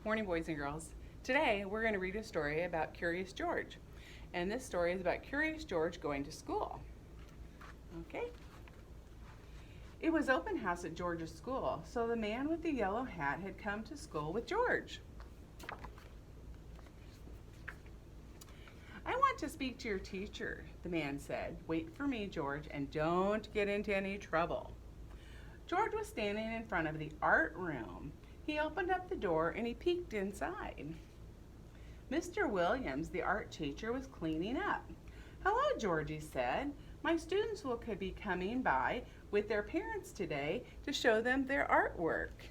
Morning, boys and girls. Today we're going to read a story about Curious George. And this story is about Curious George going to school. Okay. It was open house at George's school, so the man with the yellow hat had come to school with George. "I want to speak to your teacher," the man said. "Wait for me, George, and don't get into any trouble." George was standing in front of the art room. He opened up the door and he peeked inside. Mr. Williams, the art teacher, was cleaning up. "Hello, George," he said. "My students could be coming by with their parents today to show them their artwork."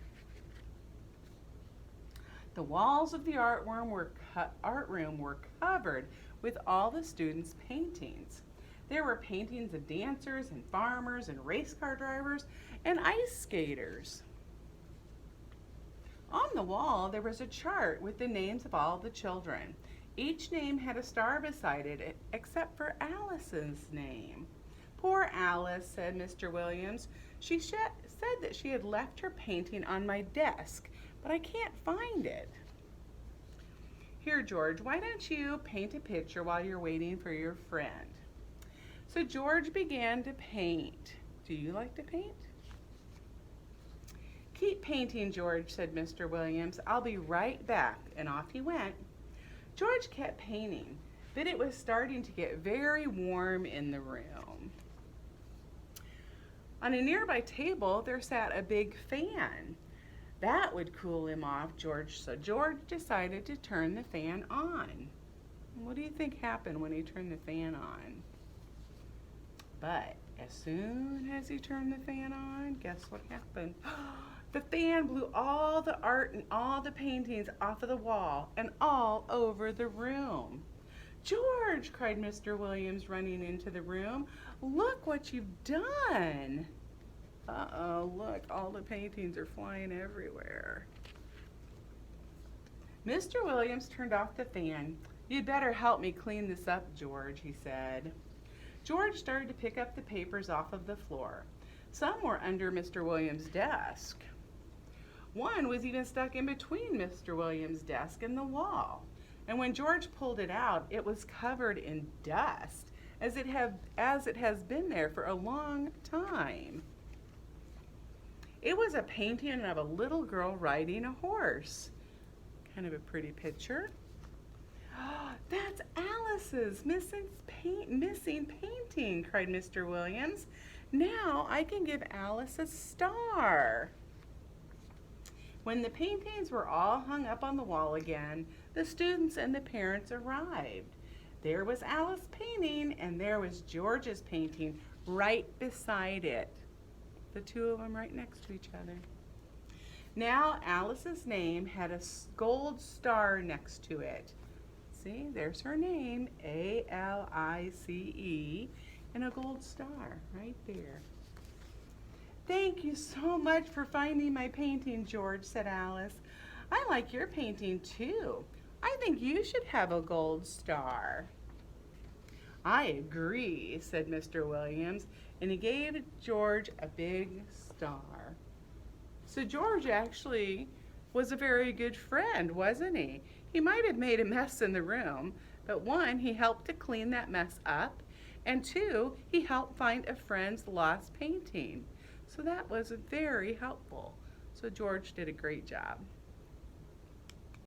The walls of the art room were covered with all the students' paintings. There were paintings of dancers and farmers and race car drivers and ice skaters. On the wall, there was a chart with the names of all the children. Each name had a star beside it, except for Alice's name. "Poor Alice," said Mr. Williams. "She said that she had left her painting on my desk, but I can't find it." "Here, George, why don't you paint a picture while you're waiting for your friend?" So George began to paint. Do you like to paint? "Keep painting, George," said Mr. Williams. "I'll be right back," and off he went. George kept painting, but it was starting to get very warm in the room. On a nearby table, there sat a big fan. That would cool him off, so George decided to turn the fan on. What do you think happened when he turned the fan on? But as soon as he turned the fan on, guess what happened? The fan blew all the art and all the paintings off of the wall and all over the room. "George," cried Mr. Williams, running into the room, "look what you've done." Uh-oh, look, all the paintings are flying everywhere. Mr. Williams turned off the fan. "You'd better help me clean this up, George," he said. George started to pick up the papers off of the floor. Some were under Mr. Williams' desk. One was even stuck in between Mr. Williams' desk and the wall. And when George pulled it out, it was covered in dust, as it has been there for a long time. It was a painting of a little girl riding a horse. Kind of a pretty picture. "That's Alice's missing painting," cried Mr. Williams. "Now I can give Alice a star." When the paintings were all hung up on the wall again, the students and the parents arrived. There was Alice's painting and there was George's painting right beside it. The two of them right next to each other. Now Alice's name had a gold star next to it. See, there's her name, A-L-I-C-E, and a gold star right there. "Thank you so much for finding my painting, George," said Alice. "I like your painting too. I think you should have a gold star." "I agree," said Mr. Williams, and he gave George a big star. So George actually was a very good friend, wasn't he? He might have made a mess in the room, but one, he helped to clean that mess up, and two, he helped find a friend's lost painting. So that was very helpful. So George did a great job.